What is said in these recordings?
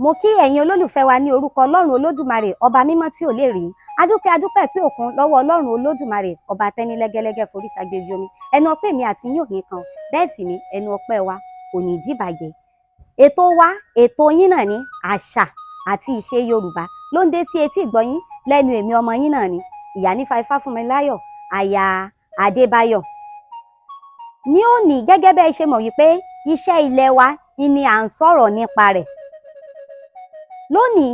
Mo kí ẹ̀yin olólùfẹ́ wa ní orúkọ Ọlọ́run Olódùmarè ọba mímọ́ tí ò lè rí. Adúpẹ́ pé òkun lọ́wọ́ Ọlọ́run Olódùmarè ọba tẹ́ni lẹ́gẹ́lẹ́gẹ́ forí ṣàgbéjì omi. Ẹnu ọpẹ́ mi àti yín ò ní kan, bẹ́ẹ̀ sì ni ẹnu ọpẹ́ wa kò ní dìbàjẹ́. Ètò wa, ètò yín náà ni àṣà àti ìṣe Yorùbá ló ń dé sí etí ìgbọ́yín lẹ́nu èmi ọmọ yín náà ni Ìyánífà Ifáfúnmiláyọ̀ aya Adébáyọ̀. Ní òní gẹ́gẹ́ bẹ́ẹ̀ ṣe mọ̀ wípé iṣẹ́ ilẹ̀ wa ni à ń sọ̀rọ̀ nípa rẹ̀. Lónìí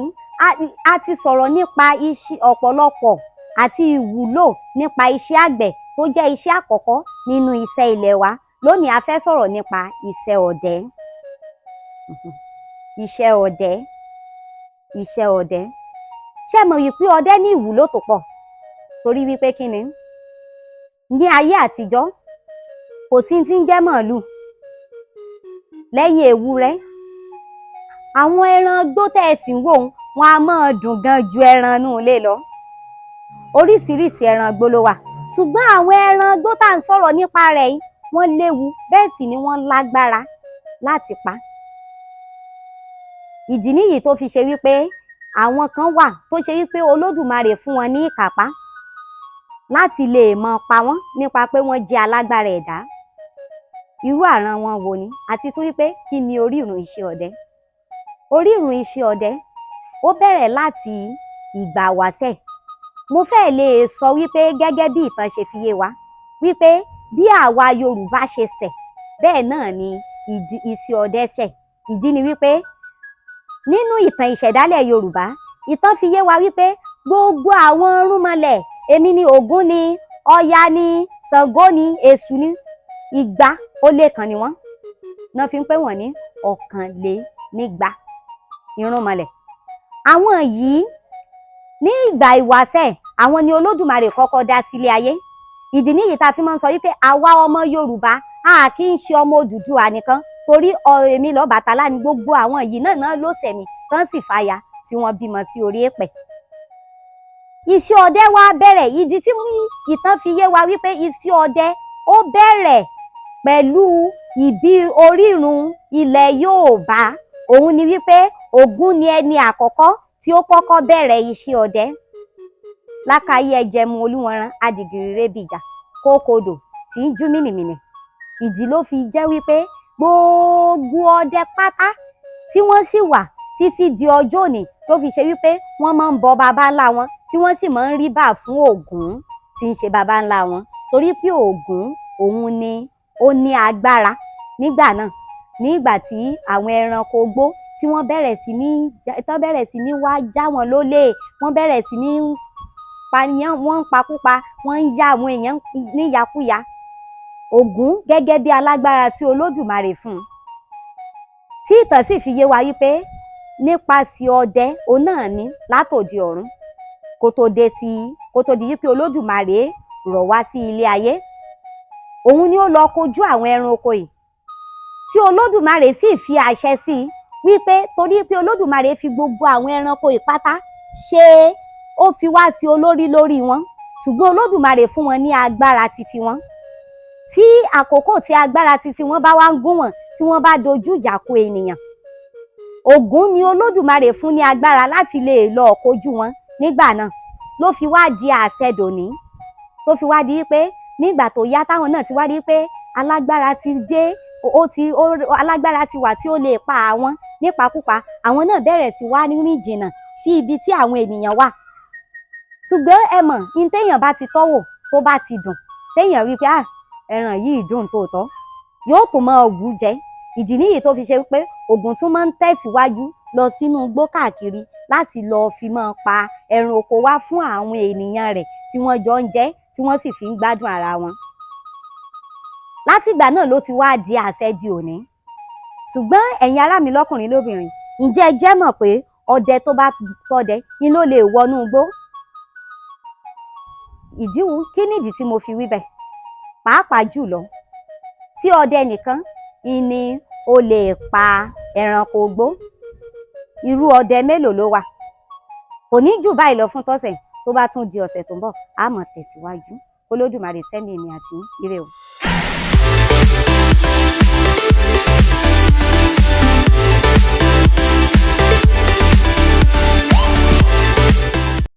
a ti sọ̀rọ̀ nípa iṣẹ́ ọ̀pọ̀lọpọ̀ àti ìwúlò nípa iṣẹ́ àgbẹ̀ tó jẹ́ iṣẹ́ àkọ́kọ́ nínú iṣẹ́ ilẹ̀ wa. Lónìí a fẹ́ sọ̀rọ̀ nípa iṣẹ́ ọdẹ. Iṣẹ́ ọdẹ. Iṣẹ́ ọdẹ. Ṣé ẹ mọ̀ wípé ọdẹ ní ìwúlò tó pọ̀? Torí wípé kí ni? Ní ayé àtijọ́ kò sí tí ń jẹ́ màálù lẹ́yìn ewúrẹ́. Àwọn ẹran igbó tẹ́ ẹ sì ń wò wọn a máa dùn gan ju ẹran inú ilé lọ. Oríṣiríṣi ẹran igbó ló wà, ṣùgbọ́n àwọn ẹran igbó tá à ń sọ̀rọ̀ nípa rẹ̀ yìí wọ́n léwu bẹ́ẹ̀ sì ni wọ́n lágbára láti pa. Ìdí nìyí tó fi ṣe wípé àwọn kan wà tó ṣe wípé Olódùmarè fún wọn ní ìkápá láti lè mọ pa wọ́n nípa pé wọ́n jẹ́ alágbára ẹ̀dá. Irú àràn wọn wo ni? Àti tún wípé kí ni orírun iṣẹ́ ọdẹ? Orírun iṣẹ́ ọdẹ ó bẹ̀rẹ̀ láti ìgbà wáṣẹ̀. Mo fẹ́ lè sọ wípé gẹ́gẹ́ bí ìtàn ṣe fi yé wa wípé bí àwa Yorùbá ṣe ṣẹ̀ bẹ́ẹ̀ náà ni iṣẹ́ ọdẹ ṣẹ̀. Ìdí ni wípé nínú ìtàn ìṣẹ̀dálẹ̀ Yorùbá, ìtàn fi yé wa wípé gbogbo àwọn irúnmọlẹ̀, èmi ni Ògún ni, Ọya ni, Ṣàngó ni, Èṣù ni, 201 ni wọ́n. Náà fi ń pè wọ́n ní 102 irúnmọlẹ̀. Àwọn yìí ní ìgbà ìwáṣẹ̀ àwọn ni Olódùmarè kọ́kọ́ dá sílé ayé. Ìdí nìyí tá fi máa ń sọ wípé àwa ọmọ Yorùbá a kì í ṣe ọmọ Odùduwà nìkan, torí èmi l'Ọbàtálá ni gbogbo àwọn yìí náà ló ṣẹ̀mí tán sì fàya tí wọ́n bímọ sí orí èpẹ̀. Iṣẹ́ ọdẹ wa bẹ̀rẹ̀, ìdí tí ìtàn fi yé wa wípé iṣẹ́ ọdẹ ó bẹ̀rẹ̀ pẹ̀lú ìbí orírun ilẹ̀ Yorùbá. Òun ni wípé Ògún ni ẹni àkọ́kọ́ tí ó kọ́kọ́ bẹ̀rẹ̀ iṣẹ́ ọdẹ. Lákàyé ẹjẹmu olúwọ̀nrán adìgìrì rébìjà kókòdò tí ń jú mìnìmìnì. Ìdí ló fi jẹ́ wípé gbogbo ọdẹ pátá tí wọ́n sì wà títí di ọjọ́ òní ló fi ṣe wípé wọ́n máa ń bọ baba ńlá wọn tí wọ́n sì máa ń rí bà fún Ògún tí ń ṣe baba ńlá wọn, torí pé Ògún òun ni ó ní agbára nígbà náà. Nígbà tí àwọn ẹranko igbó tí wọ́n bẹ̀rẹ̀ sí ní wá já wọn lólè, wọ́n bẹ̀rẹ̀ sí ní pànìyàn, wọ́n ń pakúpa, wọ́n ń ya àwọn èèyàn níyàkúyà. Ògún gẹ́gẹ́ bí alágbára tí Olódùmarè fún un, tí ìtàn sì fi yé wa wípé nípasẹ̀ ọdẹ òun náà ní látòdì ọ̀run kó tó di wípé Olódùmarè rọ̀ wá sí ilé ayé. Òun ni ó lọ kojú àwọn ẹranko yìí tí Olódùmarè sì fi àṣẹ sí wípé torí pé Olódùmarè fi gbogbo àwọn ẹranko ìpátá ṣe ó fi wá sí olórí lórí wọn, ṣùgbọ́n Olódùmarè fún wọn ní agbára titi wọn. Tí àkókò tí agbára titi wọn bá wá ń gún wọn, tí wọ́n bá dojú ìjà kọ ènìyàn, Ògún ni Olódùmarè fún ní agbára láti lè lọ kojú wọn. Nígbà náà ló fi wá di àṣẹ dòní, tó fi wá di wípé nígbà tó yá táwọn náà ti wá rí pé alágbára ti dé, alágbára ti wà tí ó lè pa àwọn nípakúpa, àwọn náà bẹ̀rẹ̀ sí wá rìn jìnnà sí ibi tí àwọn ènìyàn wà. Ṣùgbọ́n ẹ mọ̀, ní téèyàn bá ti tọ́wò tó bá ti dùn, téèyàn rí pé ẹran yìí dùn tòótọ́, yóò tún máa wù jẹ. Ìdí nìyí tó fi ṣe pé Ògún tún máa ń tẹ̀síwájú lọ sínú igbó káàkiri láti lọ fi máa pa ẹran oko wá fún àwọn ènìyàn rẹ̀ tí wọ́n jọ ń jẹ, tí wọ́n sì fi ń gbádùn ara wọn. Látìgbà náà ló ti wá di àṣẹ di òní. Ṣùgbọ́n ẹ̀yin ará mi lọ́kùnrin lóbìnrin, ǹjẹ́ ẹ jẹ́ mọ̀ pé ọdẹ tó bá tọdẹ ni ló lè wọnú igbó? Kí nìdí tí mo fi wí bẹ́ẹ̀? Pàápàá jùlọ tí ọdẹ nìkan ni ó lè pa ẹranko igbó, irú ọdẹ mélòó ló wà? Kò ní jù báyìí lọ fún tọ̀sẹ̀. Tó bá tún di ọ̀sẹ̀ tó ń bọ̀, a máa tẹ̀síwájú. Olódùmarè sẹ́mi èmi àti ire o.